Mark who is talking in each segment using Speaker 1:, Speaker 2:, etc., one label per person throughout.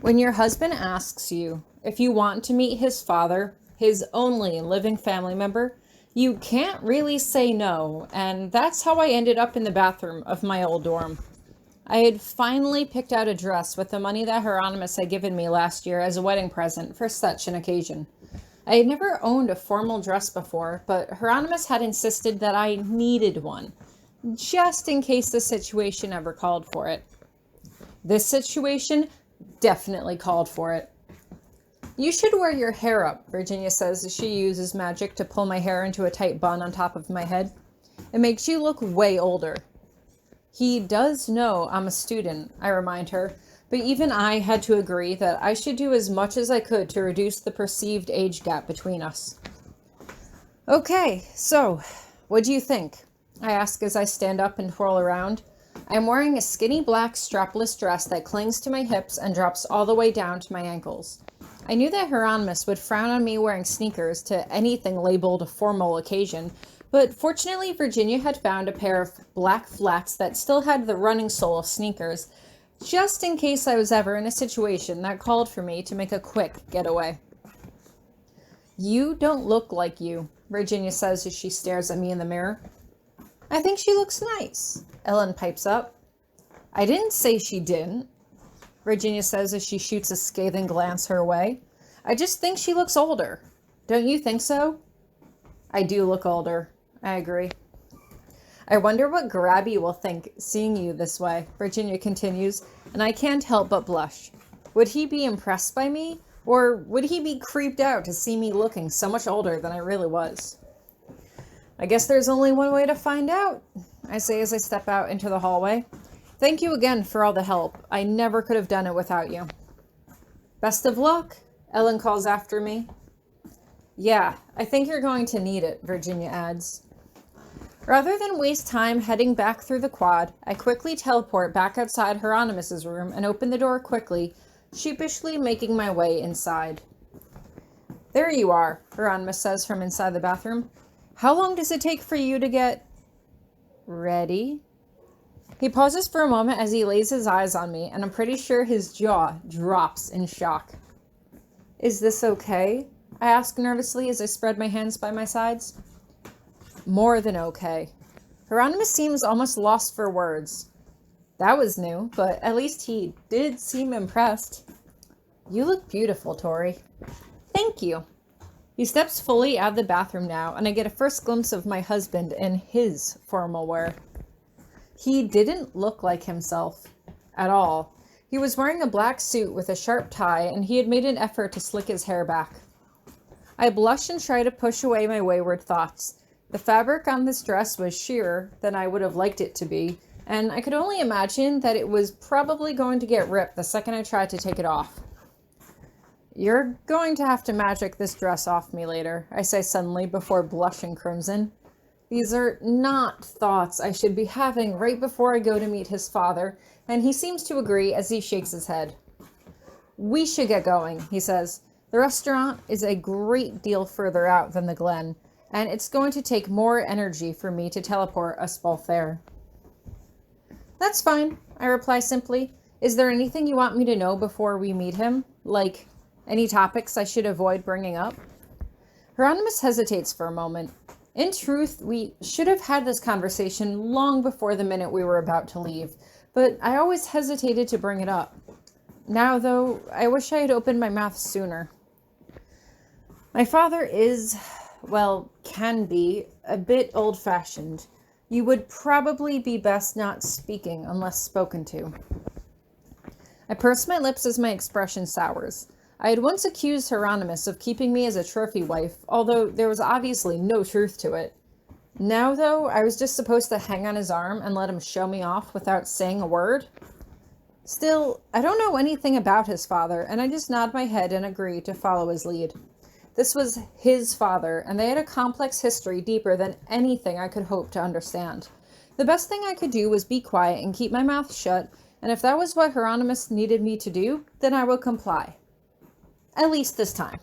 Speaker 1: When your husband asks you if you want to meet his father, his only living family member, you can't really say no, and that's how I ended up in the bathroom of my old dorm. I had finally picked out a dress with the money that Hieronymous had given me last year as a wedding present for such an occasion. I had never owned a formal dress before, but Hieronymous had insisted that I needed one, just in case the situation ever called for it. This situation definitely called for it. You should wear your hair up, Virginia says as she uses magic to pull my hair into a tight bun on top of my head. It makes you look way older. He does know I'm a student, I remind her, but even I had to agree that I should do as much as I could to reduce the perceived age gap between us. Okay, so, what do you think? I ask as I stand up and twirl around. I'm wearing a skinny black strapless dress that clings to my hips and drops all the way down to my ankles. I knew that Hieronymous would frown on me wearing sneakers to anything labeled a formal occasion, but fortunately Virginia had found a pair of black flats that still had the running sole of sneakers, just in case I was ever in a situation that called for me to make a quick getaway. You don't look like you, Virginia says as she stares at me in the mirror. I think she looks nice, Ellen pipes up. I didn't say she didn't, Virginia says as she shoots a scathing glance her way. I just think she looks older. Don't you think so? I do look older, I agree. I wonder what Grabby will think seeing you this way, Virginia continues, and I can't help but blush. Would he be impressed by me, or would he be creeped out to see me looking so much older than I really was? I guess there's only one way to find out, I say as I step out into the hallway. Thank you again for all the help. I never could have done it without you. Best of luck, Ellen calls after me. Yeah, I think you're going to need it, Virginia adds. Rather than waste time heading back through the quad, I quickly teleport back outside Hieronymous's room and open the door quickly, sheepishly making my way inside. There you are, Hieronymus says from inside the bathroom. How long does it take for you to get ready? He pauses for a moment as he lays his eyes on me, and I'm pretty sure his jaw drops in shock. Is this okay? I ask nervously as I spread my hands by my sides. More than okay. Hieronymus seems almost lost for words. That was new, but at least he did seem impressed. You look beautiful, Tori. Thank you. He steps fully out of the bathroom now, and I get a first glimpse of my husband in his formal wear. He didn't look like himself at all. He was wearing a black suit with a sharp tie, and he had made an effort to slick his hair back. I blush and try to push away my wayward thoughts. The fabric on this dress was sheerer than I would have liked it to be, and I could only imagine that it was probably going to get ripped the second I tried to take it off. You're going to have to magic this dress off me later, I say suddenly before blushing crimson. These are not thoughts I should be having right before I go to meet his father, and he seems to agree as he shakes his head. We should get going, he says. The restaurant is a great deal further out than the Glen, and it's going to take more energy for me to teleport us both there. That's fine, I reply simply. Is there anything you want me to know before we meet him? Like, any topics I should avoid bringing up? Hieronymus hesitates for a moment. In truth, we should have had this conversation long before the minute we were about to leave, but I always hesitated to bring it up. Now, though, I wish I had opened my mouth sooner. My father is, well, can be, a bit old-fashioned. You would probably be best not speaking unless spoken to. I purse my lips as my expression sours. I had once accused Hieronymus of keeping me as a trophy wife, although there was obviously no truth to it. Now, though, I was just supposed to hang on his arm and let him show me off without saying a word. Still, I don't know anything about his father, and I just nod my head and agree to follow his lead. This was his father, and they had a complex history deeper than anything I could hope to understand. The best thing I could do was be quiet and keep my mouth shut, and if that was what Hieronymus needed me to do, then I would comply. At least this time.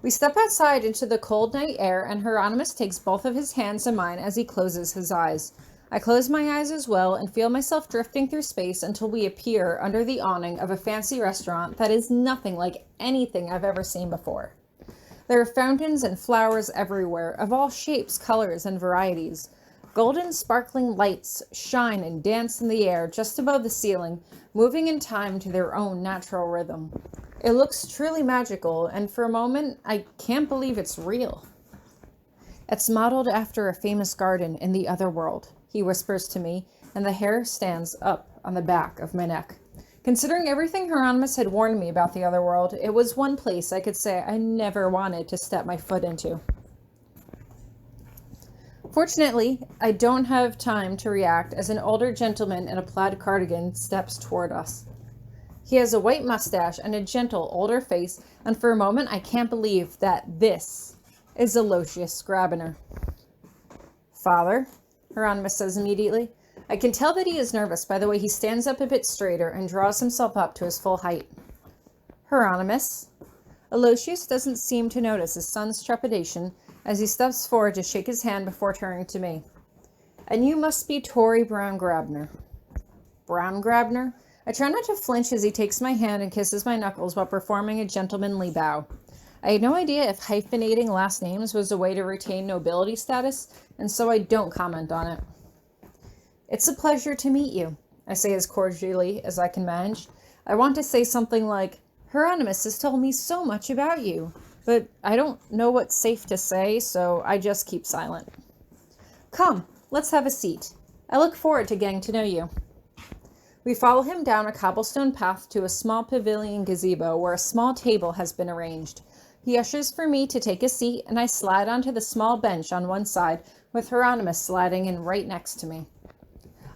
Speaker 1: We step outside into the cold night air, and Hieronymus takes both of his hands in mine as he closes his eyes. I close my eyes as well and feel myself drifting through space until we appear under the awning of a fancy restaurant that is nothing like anything I've ever seen before. There are fountains and flowers everywhere, of all shapes, colors, and varieties. Golden sparkling lights shine and dance in the air just above the ceiling, moving in time to their own natural rhythm. It looks truly magical, and for a moment, I can't believe it's real. It's modeled after a famous garden in the other world, he whispers to me, and the hair stands up on the back of my neck. Considering everything Hieronymous had warned me about the other world, it was one place I could say I never wanted to step my foot into. Fortunately, I don't have time to react as an older gentleman in a plaid cardigan steps toward us. He has a white mustache and a gentle, older face, and for a moment I can't believe that this is Ao3 Grabiner. Father, Hieronymous says immediately. I can tell that he is nervous by the way he stands up a bit straighter and draws himself up to his full height. Hieronymous. Ao3 doesn't seem to notice his son's trepidation as he steps forward to shake his hand before turning to me. And you must be Tori Brown Grabiner. Brown Grabiner? I try not to flinch as he takes my hand and kisses my knuckles while performing a gentlemanly bow. I had no idea if hyphenating last names was a way to retain nobility status, and so I don't comment on it. It's a pleasure to meet you, I say as cordially as I can manage. I want to say something like, Hieronymous has told me so much about you, but I don't know what's safe to say, so I just keep silent. Come, let's have a seat. I look forward to getting to know you. We follow him down a cobblestone path to a small pavilion gazebo where a small table has been arranged. He ushers for me to take a seat, and I slide onto the small bench on one side, with Hieronymous sliding in right next to me.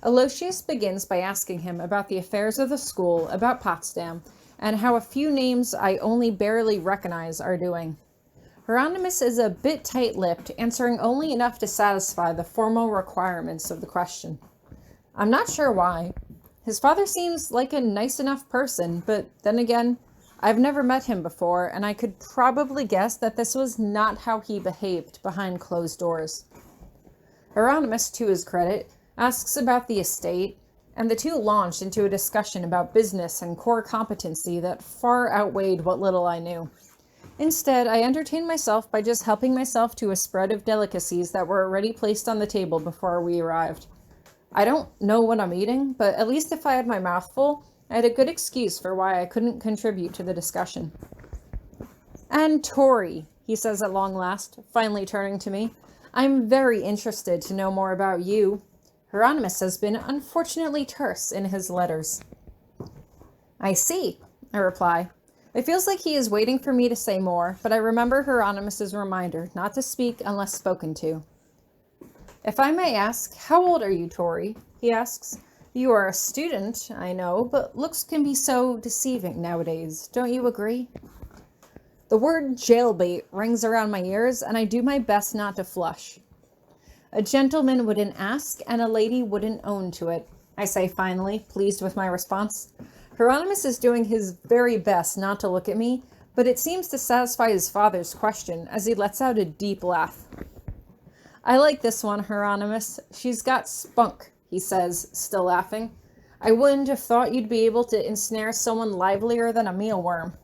Speaker 1: Ao3 begins by asking him about the affairs of the school, about Potsdam, and how a few names I only barely recognize are doing. Hieronymous is a bit tight-lipped, answering only enough to satisfy the formal requirements of the question. I'm not sure why. His father seems like a nice enough person, but then again, I've never met him before, and I could probably guess that this was not how he behaved behind closed doors. Hieronymous, to his credit, asks about the estate, and the two launched into a discussion about business and core competency that far outweighed what little I knew. Instead, I entertained myself by just helping myself to a spread of delicacies that were already placed on the table before we arrived. I don't know what I'm eating, but at least if I had my mouth full, I had a good excuse for why I couldn't contribute to the discussion. And Tori, he says at long last, finally turning to me, I'm very interested to know more about you. Hieronymous has been unfortunately terse in his letters. I see, I reply. It feels like he is waiting for me to say more, but I remember Hieronymous's reminder not to speak unless spoken to. If I may ask, how old are you, Tori? He asks. You are a student, I know, but looks can be so deceiving nowadays. Don't you agree? The word jailbait rings around my ears, and I do my best not to flush. A gentleman wouldn't ask, and a lady wouldn't own to it, I say finally, pleased with my response. Hieronymous is doing his very best not to look at me, but it seems to satisfy his father's question as he lets out a deep laugh. I like this one, Hieronymous. She's got spunk, he says, still laughing. I wouldn't have thought you'd be able to ensnare someone livelier than a mealworm.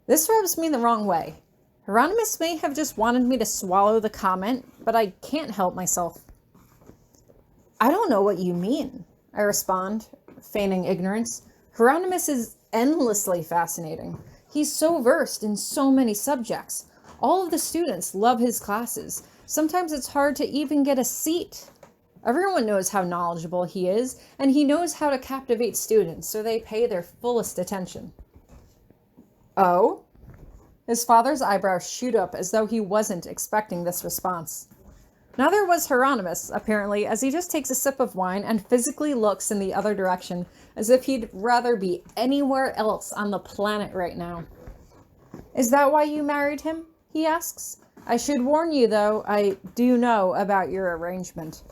Speaker 1: This rubs me the wrong way. Hieronymous may have just wanted me to swallow the comment, but I can't help myself. I don't know what you mean, I respond, feigning ignorance. Hieronymous is endlessly fascinating. He's so versed in so many subjects. All of the students love his classes. Sometimes it's hard to even get a seat. Everyone knows how knowledgeable he is, and he knows how to captivate students so they pay their fullest attention. Oh? His father's eyebrows shoot up as though he wasn't expecting this response. Neither was Hieronymous, apparently, as he just takes a sip of wine and physically looks in the other direction, as if he'd rather be anywhere else on the planet right now. Is that why you married him? He asks. I should warn you, though, I do know about your arrangement.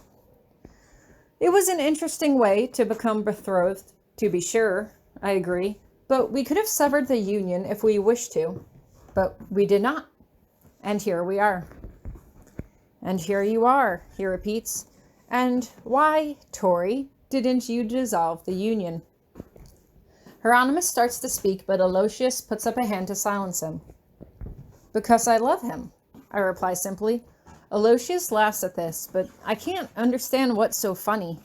Speaker 1: It was an interesting way to become betrothed, to be sure, I agree, but we could have severed the union if we wished to. But we did not. And here we are. And here you are, he repeats. And why, Tori, didn't you dissolve the union? Hieronymous starts to speak, but Aloysius puts up a hand to silence him. Because I love him, I reply simply. Aloysius laughs at this, but I can't understand what's so funny.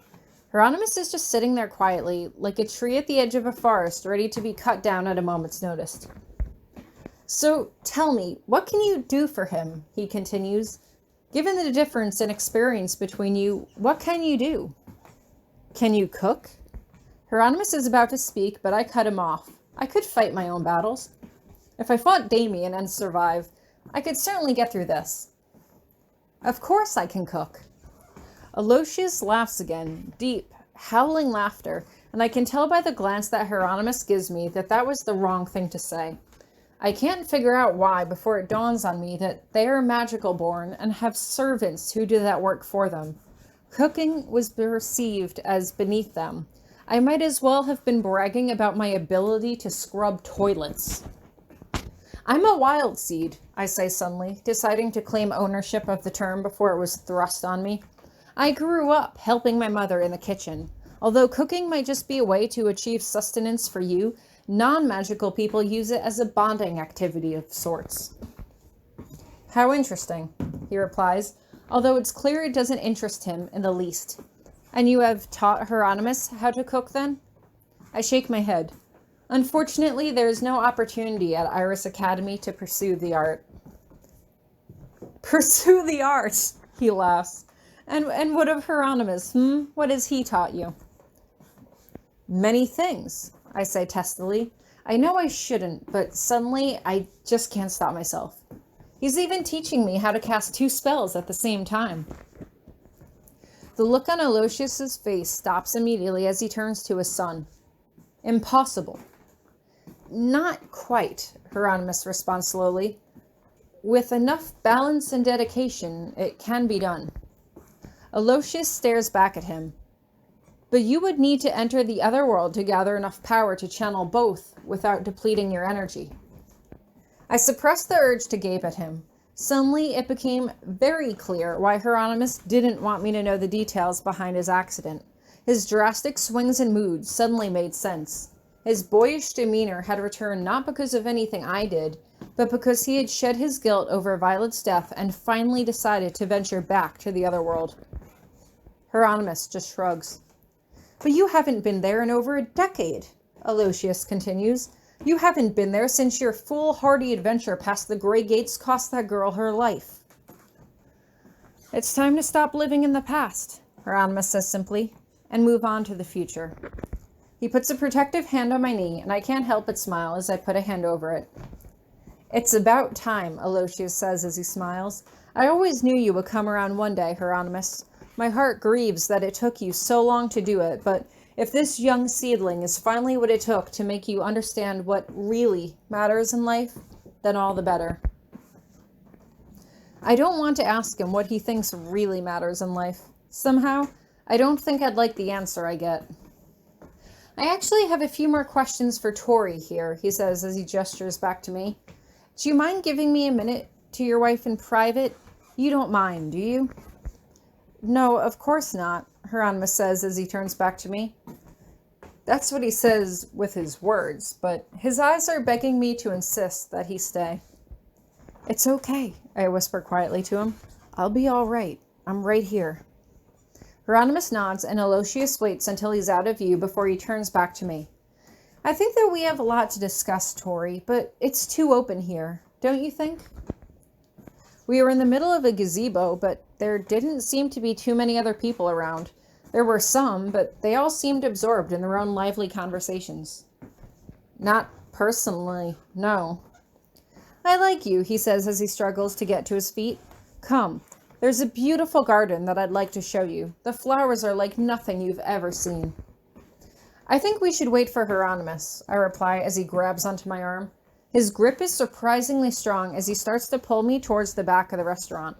Speaker 1: Hieronymous is just sitting there quietly, like a tree at the edge of a forest, ready to be cut down at a moment's notice. So tell me, what can you do for him? He continues. Given the difference in experience between you, what can you do? Can you cook? Hieronymous is about to speak, but I cut him off. I could fight my own battles. If I fought Damien and survived, I could certainly get through this. Of course I can cook. Aloysius laughs again, deep, howling laughter, and I can tell by the glance that Hieronymous gives me that that was the wrong thing to say. I can't figure out why before it dawns on me that they are magical born and have servants who do that work for them. Cooking was perceived as beneath them. I might as well have been bragging about my ability to scrub toilets. I'm a wild seed, I say suddenly, deciding to claim ownership of the term before it was thrust on me. I grew up helping my mother in the kitchen. Although cooking might just be a way to achieve sustenance for you, non-magical people use it as a bonding activity of sorts. How interesting, he replies, although it's clear it doesn't interest him in the least. And you have taught Hieronymous how to cook then? I shake my head. Unfortunately, there is no opportunity at Iris Academy to pursue the art. Pursue the art, he laughs. And what of Hieronymous, What has he taught you? Many things, I say testily. I know I shouldn't, but suddenly I just can't stop myself. He's even teaching me how to cast 2 spells at the same time. The look on Aloysius's face stops immediately as he turns to his son. Impossible. Not quite, Hieronymous responds slowly. With enough balance and dedication, it can be done. Aloysius stares back at him. But you would need to enter the other world to gather enough power to channel both without depleting your energy. I suppressed the urge to gape at him. Suddenly, it became very clear why Hieronymous didn't want me to know the details behind his accident. His drastic swings and moods suddenly made sense. His boyish demeanor had returned not because of anything I did, but because he had shed his guilt over Violet's death and finally decided to venture back to the other world. Hieronymous just shrugs. But you haven't been there in over a decade, Aloysius continues. You haven't been there since your foolhardy adventure past the Grey Gates cost that girl her life. It's time to stop living in the past, Hieronymous says simply, and move on to the future. He puts a protective hand on my knee, and I can't help but smile as I put a hand over it. It's about time, Aloysius says as he smiles. I always knew you would come around one day, Hieronymous. My heart grieves that it took you so long to do it, but if this young seedling is finally what it took to make you understand what really matters in life, then all the better. I don't want to ask him what he thinks really matters in life. Somehow, I don't think I'd like the answer I get. I actually have a few more questions for Tori here, he says as he gestures back to me. Do you mind giving me a minute to your wife in private? You don't mind, do you? No, of course not, Hieronymous says as he turns back to me. That's what he says with his words, but his eyes are begging me to insist that he stay. It's okay, I whisper quietly to him. I'll be all right. I'm right here. Hieronymous nods, and Aloysius waits until he's out of view before he turns back to me. I think that we have a lot to discuss, Tori, but it's too open here, don't you think? We were in the middle of a gazebo, but there didn't seem to be too many other people around. There were some, but they all seemed absorbed in their own lively conversations. Not personally, no. I like you, he says as he struggles to get to his feet. Come, there's a beautiful garden that I'd like to show you. The flowers are like nothing you've ever seen. I think we should wait for Hieronymous, I reply as he grabs onto my arm. His grip is surprisingly strong as he starts to pull me towards the back of the restaurant.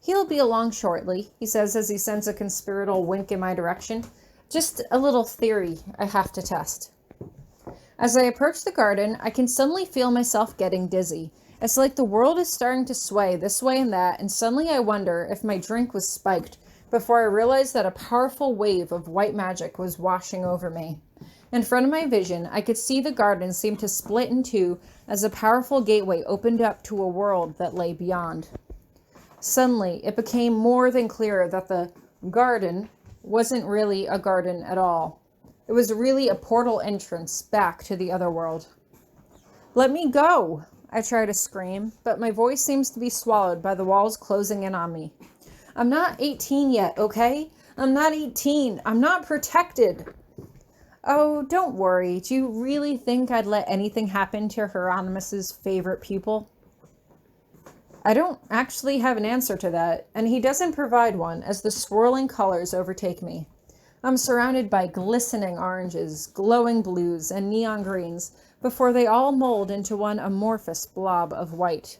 Speaker 1: He'll be along shortly, he says as he sends a conspiratorial wink in my direction. Just a little theory I have to test. As I approach the garden, I can suddenly feel myself getting dizzy. It's like the world is starting to sway this way and that, and suddenly I wonder if my drink was spiked before I realized that a powerful wave of white magic was washing over me. In front of my vision, I could see the garden seem to split in two as a powerful gateway opened up to a world that lay beyond. Suddenly, it became more than clear that the garden wasn't really a garden at all. It was really a portal entrance back to the other world. "Let me go!" I try to scream, but my voice seems to be swallowed by the walls closing in on me. "I'm not 18 yet, okay? I'm not 18. I'm not protected." "Oh, don't worry. Do you really think I'd let anything happen to Hieronymous's favorite pupil?" I don't actually have an answer to that, and he doesn't provide one as the swirling colors overtake me. I'm surrounded by glistening oranges, glowing blues, and neon greens before they all mold into one amorphous blob of white.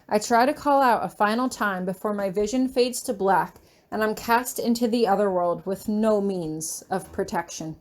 Speaker 1: I try to call out a final time before my vision fades to black and I'm cast into the other world with no means of protection.